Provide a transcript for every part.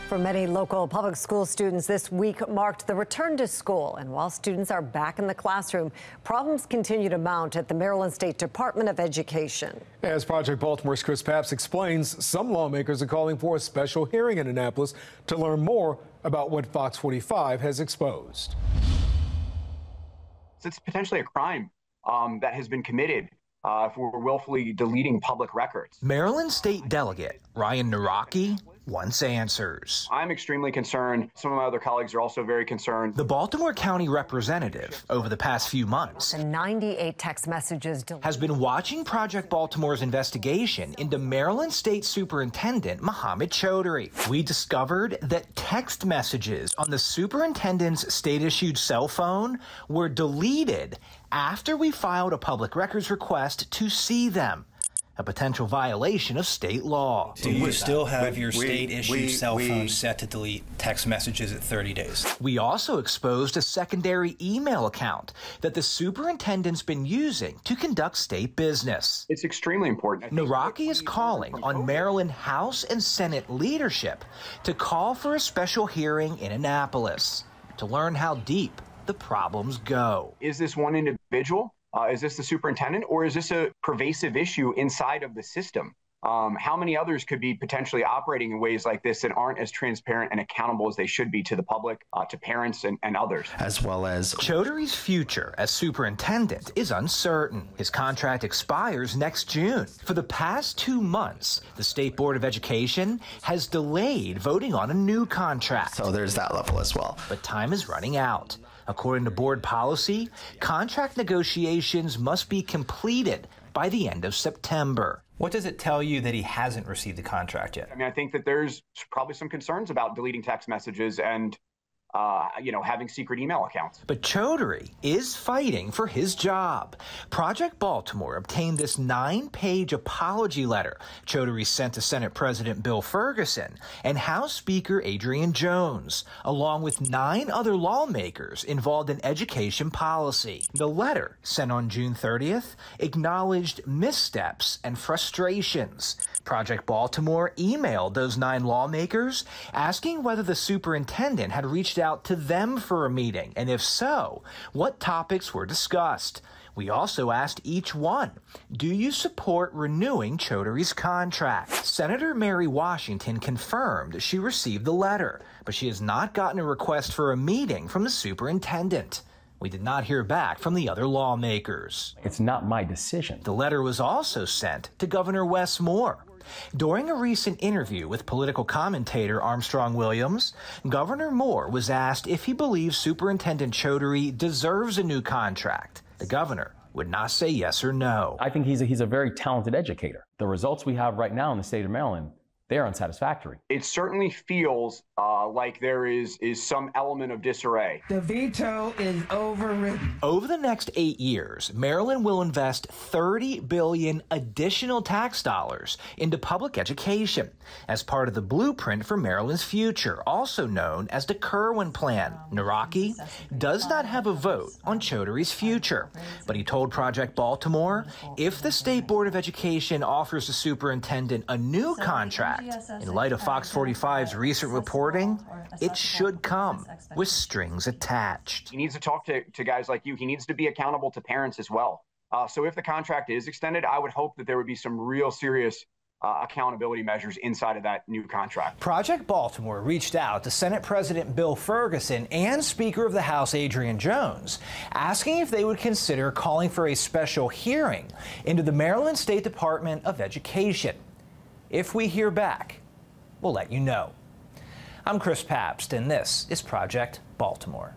For many local public school students, this week marked the return to school. And while students are back in the classroom, problems continue to mount at the Maryland State Department of Education. As Project Baltimore's Chris Papst explains, some lawmakers are calling for a special hearing in Annapolis to learn more about what Fox 45 has exposed. It's potentially a crime that has been committed for willfully deleting public records. Maryland State Delegate Ryan Nawrocki wants answers. I'm extremely concerned. Some of my other colleagues are also very concerned. The Baltimore County representative, over the past few months, and 98 text messages has been watching Project Baltimore's investigation into Maryland State Superintendent Mohammed Chaudhry. We discovered that text messages on the superintendent's state-issued cell phone were deleted after we filed a public records request to see them. A potential violation of state law. Do you still have your state-issued cell phone set to delete text messages at 30 days? We also exposed a secondary email account that the superintendent's been using to conduct state business. It's extremely important. Nawrocki is calling on Maryland House and Senate leadership to call for a special hearing in Annapolis to learn how deep the problems go. Is this one individual? Is this the superintendent, or is this a pervasive issue inside of the system? How many others could be potentially operating in ways like this that aren't as transparent and accountable as they should be to the public, to parents and others? As well as Chaudhry's future as superintendent is uncertain. His contract expires next June. For the past 2 months, the State Board of Education has delayed voting on a new contract. So there's that level as well. But time is running out. According to board policy, contract negotiations must be completed by the end of September. What does it tell you that he hasn't received the contract yet? I mean, I think that there's probably some concerns about deleting text messages and having secret email accounts. But Chaudhry is fighting for his job. Project Baltimore obtained this 9-page apology letter Chaudhry sent to Senate President Bill Ferguson and House Speaker Adrian Jones, along with 9 other lawmakers involved in education policy. The letter, sent on June 30th, acknowledged missteps and frustrations. Project Baltimore emailed those 9 lawmakers asking whether the superintendent had reached out to them for a meeting, and if so, what topics were discussed. We also asked each one, do you support renewing Chaudhry's contract? Senator Mary Washington confirmed she received the letter, but she has not gotten a request for a meeting from the superintendent. We did not hear back from the other lawmakers. It's not my decision. The letter was also sent to Governor Wes Moore. During a recent interview with political commentator Armstrong Williams, Governor Moore was asked if he believes Superintendent Chaudhry deserves a new contract. The governor would not say yes or no. I think he's a very talented educator. The results we have right now in the state of Maryland, they're unsatisfactory. It certainly feels like there is some element of disarray. The veto is overridden. Over the next 8 years, Maryland will invest $30 billion additional tax dollars into public education as part of the blueprint for Maryland's future, also known as the Kerwin Plan. Nawrocki does not have a vote on Chaudhry's future, but he told Project Baltimore if the State Board of Education offers the superintendent a new contract, in light of Fox 45's recent reporting, it should come with strings attached. He needs to talk to guys like you. He needs to be accountable to parents as well. So if the contract is extended, I would hope that there would be some real serious accountability measures inside of that new contract. Project Baltimore reached out to Senate President Bill Ferguson and Speaker of the House Adrian Jones, asking if they would consider calling for a special hearing into the Maryland State Department of Education. If we hear back, we'll let you know. I'm Chris Papst, and this is Project Baltimore.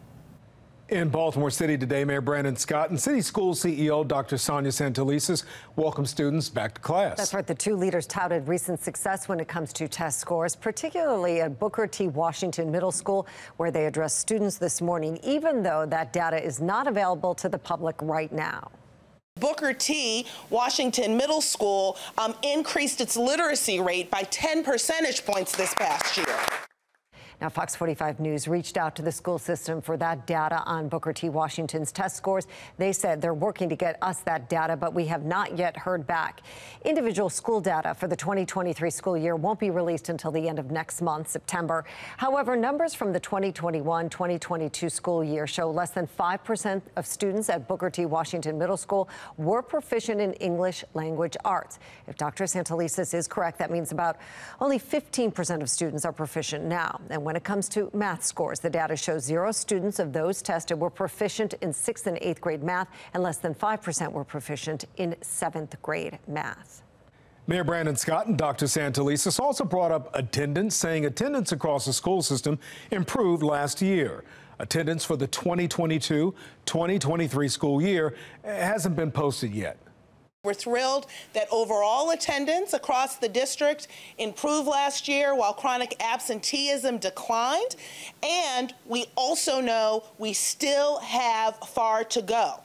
In Baltimore City today, Mayor Brandon Scott and City School CEO Dr. Sonia Santelises welcome students back to class. That's right. The two leaders touted recent success when it comes to test scores, particularly at Booker T. Washington Middle School, where they addressed students this morning, even though that data is not available to the public right now. Booker T. Washington Middle School increased its literacy rate by 10 percentage points this past year. Now, Fox 45 News reached out to the school system for that data on Booker T. Washington's test scores. They said they're working to get us that data, but we have not yet heard back. Individual school data for the 2023 school year won't be released until the end of next month, September. However, numbers from the 2021-2022 school year show less than 5% of students at Booker T. Washington Middle School were proficient in English language arts. If Dr. Santelises is correct, that means about only 15% of students are proficient now. And when it comes to math scores, the data shows 0 students of those tested were proficient in 6th and 8th grade math, and less than 5% were proficient in 7th grade math. Mayor Brandon Scott and Dr. Santelises also brought up attendance, saying attendance across the school system improved last year. Attendance for the 2022-2023 school year hasn't been posted yet. We're thrilled that overall attendance across the district improved last year while chronic absenteeism declined. And we also know we still have far to go.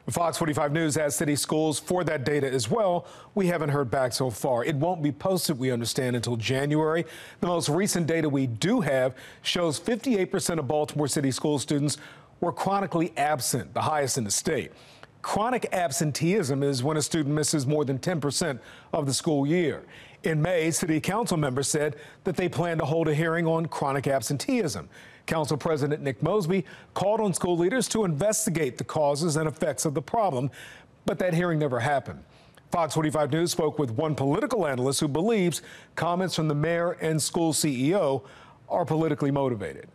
Fox 45 News has city schools for that data as well. We haven't heard back so far. It won't be posted, we understand, until January. The most recent data we do have shows 58% of Baltimore City school students were chronically absent, the highest in the state. Chronic absenteeism is when a student misses more than 10% of the school year. In May, City Council members said that they plan to hold a hearing on chronic absenteeism. Council President Nick Mosby called on school leaders to investigate the causes and effects of the problem, but that hearing never happened. Fox 45 News spoke with one political analyst who believes comments from the mayor and school CEO are politically motivated.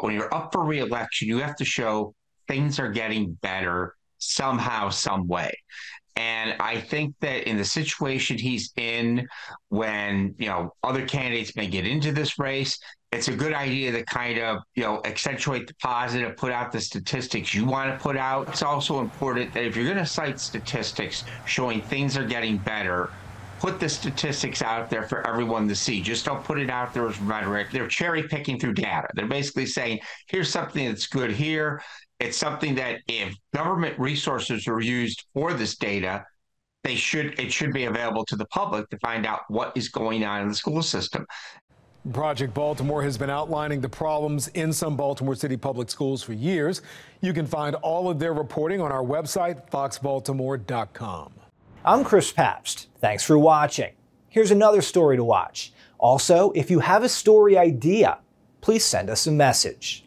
When you're up for re-election, you have to show things are getting better somehow, some way. And I think that in the situation he's in, when, other candidates may get into this race, it's a good idea to kind of, accentuate the positive, put out the statistics you want to put out. It's also important that if you're going to cite statistics showing things are getting better, put the statistics out there for everyone to see. Just don't put it out there as rhetoric. They're cherry picking through data. They're basically saying, here's something that's good here. It's something that if government resources are used for this data, it should be available to the public to find out what is going on in the school system. Project Baltimore has been outlining the problems in some Baltimore City public schools for years. You can find all of their reporting on our website, foxbaltimore.com. I'm Chris Pabst. Thanks for watching. Here's another story to watch. Also, if you have a story idea, please send us a message.